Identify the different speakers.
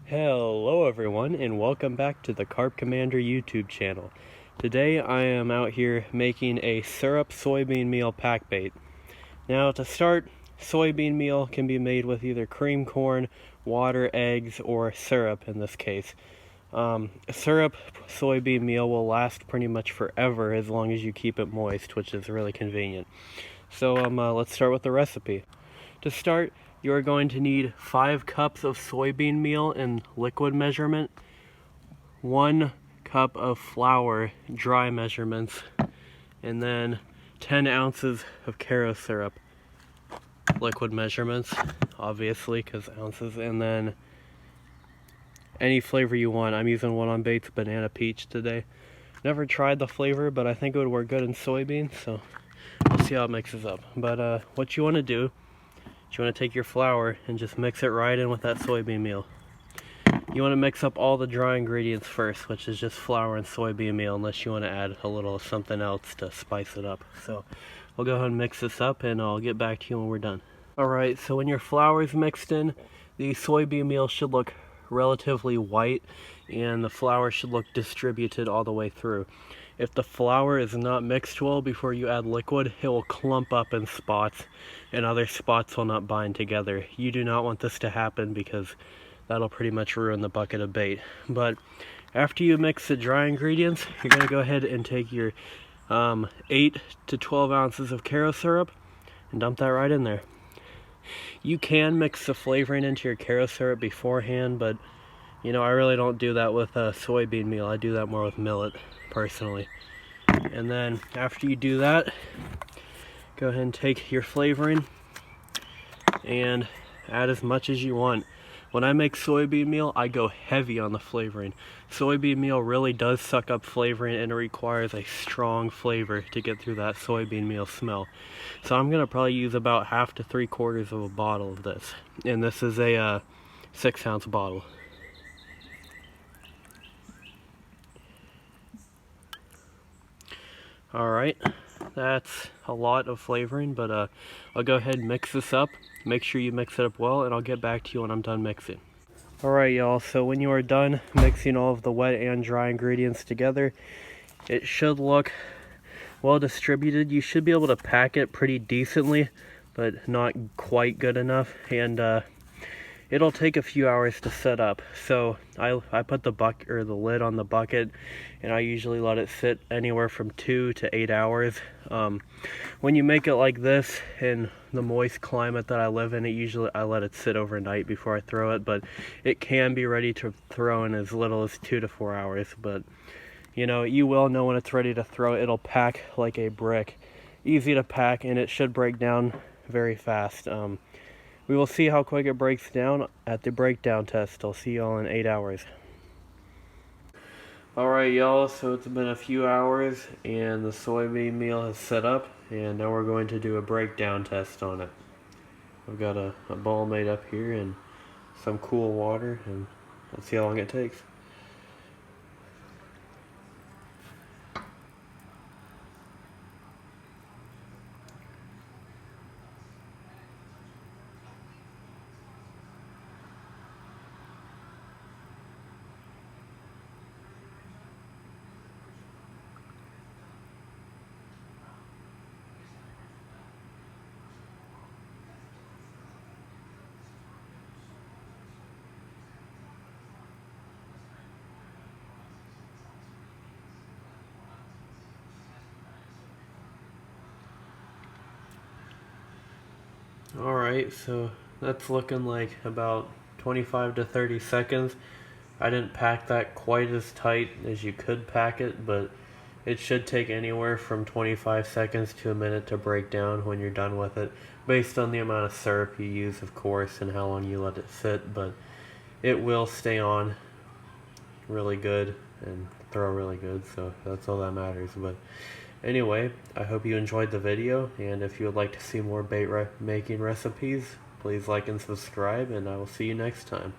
Speaker 1: Hello everyone, and welcome back to the Carp Commander YouTube channel. Today I am out here making a syrup soybean meal pack bait. Now to start, soybean meal can be made with either cream corn, water, eggs, or syrup in this case. Syrup soybean meal will last pretty much forever as long as you keep it moist, which is really convenient. So let's start with the recipe. To start, you are going to need 5 cups of soybean meal in liquid measurement, 1 cup of flour, dry measurements, and then 10 ounces of karo syrup, liquid measurements, obviously, because ounces, and then any flavor you want. I'm using one on bait's banana peach today. Never tried the flavor, but I think it would work good in soybean, so we'll see how it mixes up. But what you want to do, you want to take your flour and just mix it right in with that soybean meal. You want to mix up all the dry ingredients first, which is just flour and soybean meal, unless you want to add a little something else to spice it up. So I'll go ahead and mix this up and I'll get back to you when we're done. Alright, so when your flour is mixed in, the soybean meal should look relatively white and the flour should look distributed all the way through. If the flour is not mixed well before you add liquid, it will clump up in spots and other spots will not bind together. You do not want this to happen because that'll pretty much ruin the bucket of bait. But after you mix the dry ingredients, you're going to go ahead and take your 8 to 12 ounces of karo syrup and dump that right in there. You can mix the flavoring into your karo syrup beforehand, but you know, I really don't do that with soybean meal. I do that more with millet, personally. And then after you do that, go ahead and take your flavoring and add as much as you want. When I make soybean meal, I go heavy on the flavoring. Soybean meal really does suck up flavoring and it requires a strong flavor to get through that soybean meal smell. So I'm going to probably use about half to 3/4 of a bottle of this. And this is a 6-ounce bottle. Alright, that's a lot of flavoring, but I'll go ahead and mix this up. Make sure you mix it up well, and I'll get back to you when I'm done mixing. Alright y'all, so when you are done mixing all of the wet and dry ingredients together, it should look well distributed. You should be able to pack it pretty decently, but not quite good enough, and it'll take a few hours to set up. So I put the lid on the bucket, and I usually let it sit anywhere from 2 to 8 hours. When you make it like this in the moist climate that I live in, I let it sit overnight before I throw it, but it can be ready to throw in as little as 2 to 4 hours. But you know, you will know when it's ready to throw. It'll pack like a brick. Easy to pack, and it should break down very fast. We will see how quick it breaks down at the breakdown test. I'll see y'all in 8 hours. Alright y'all, so it's been a few hours and the soybean meal has set up, and now we're going to do a breakdown test on it. I've got a ball made up here and some cool water, and let's see how long it takes. Alright, so that's looking like about 25 to 30 seconds. I didn't pack that quite as tight as you could pack it, but it should take anywhere from 25 seconds to a minute to break down when you're done with it, based on the amount of syrup you use, of course, and how long you let it sit. But it will stay on really good and throw really good, so that's all that matters. But anyway, I hope you enjoyed the video, and if you would like to see more bait making recipes, please like and subscribe, and I will see you next time.